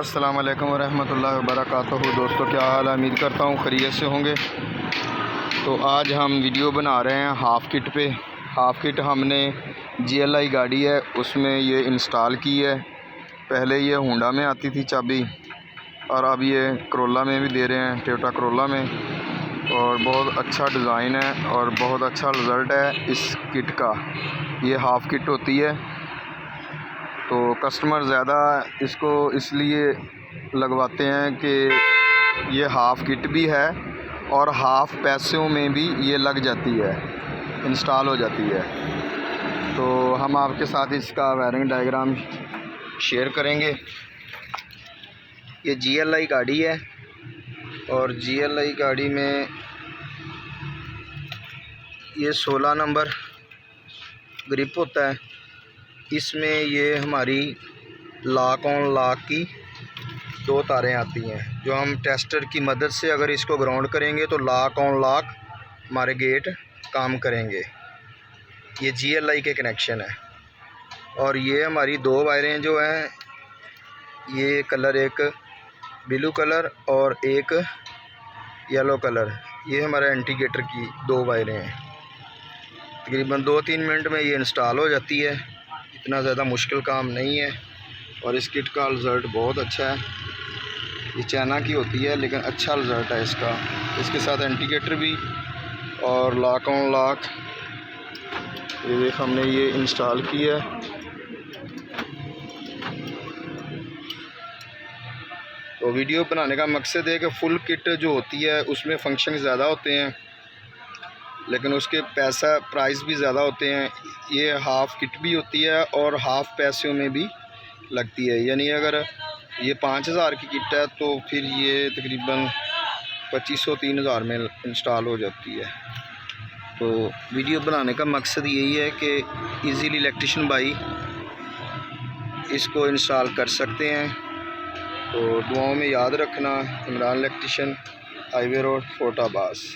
अस्सलाम वालेकुम वरहमतुल्लाहि वबरकातुहू। दोस्तों क्या हाल है, उम्मीद करता हूँ खैरियत से होंगे। तो आज हम वीडियो बना रहे हैं हाफ़ किट पे। हाफ़ किट हमने GLI गाड़ी है उसमें ये इंस्टॉल की है। पहले ये होंडा में आती थी चाबी और अब ये करोला में भी दे रहे हैं, टोयोटा करोला में। और बहुत अच्छा डिज़ाइन है और बहुत अच्छा रिज़ल्ट है इस किट का। ये हाफ़ किट होती है तो कस्टमर ज़्यादा इसको इसलिए लगवाते हैं कि ये हाफ़ किट भी है और हाफ़ पैसों में भी ये लग जाती है, इंस्टॉल हो जाती है। तो हम आपके साथ इसका वायरिंग डायग्राम शेयर करेंगे। ये GLI गाड़ी है और GLI गाड़ी में ये 16 नंबर ग्रिप होता है। इसमें ये हमारी लॉक ऑन लॉक की 2 तारें आती हैं, जो हम टेस्टर की मदद से अगर इसको ग्राउंड करेंगे तो लॉक ऑन लॉक हमारे गेट काम करेंगे। ये GLI के कनेक्शन है। और ये हमारी 2 वायरें जो हैं, ये कलर एक ब्लू कलर और एक येलो कलर, ये हमारे इंडिकेटर की 2 वायरें हैं। तकरीबन 2-3 मिनट में ये इंस्टॉल हो जाती है, इतना ज़्यादा मुश्किल काम नहीं है। और इस किट का रिज़ल्ट बहुत अच्छा है। ये चाइना की होती है लेकिन अच्छा रिज़ल्ट है इसका। इसके साथ इंडिकेटर भी और लॉक ऑन लॉक, ये देख हमने ये इंस्टॉल की है। तो वीडियो बनाने का मकसद है कि फुल किट जो होती है उसमें फंक्शन ज़्यादा होते हैं लेकिन उसके प्राइस भी ज़्यादा होते हैं। ये हाफ़ किट भी होती है और हाफ़ पैसों में भी लगती है। यानी अगर ये 5000 की किट है तो फिर ये तकरीबन 2500-3000 में इंस्टॉल हो जाती है। तो वीडियो बनाने का मकसद यही है कि इजीली इलेक्ट्रिशियन भाई इसको इंस्टॉल कर सकते हैं। तो दुआओं में याद रखना। Imran electrician, highway road, fort Abbas.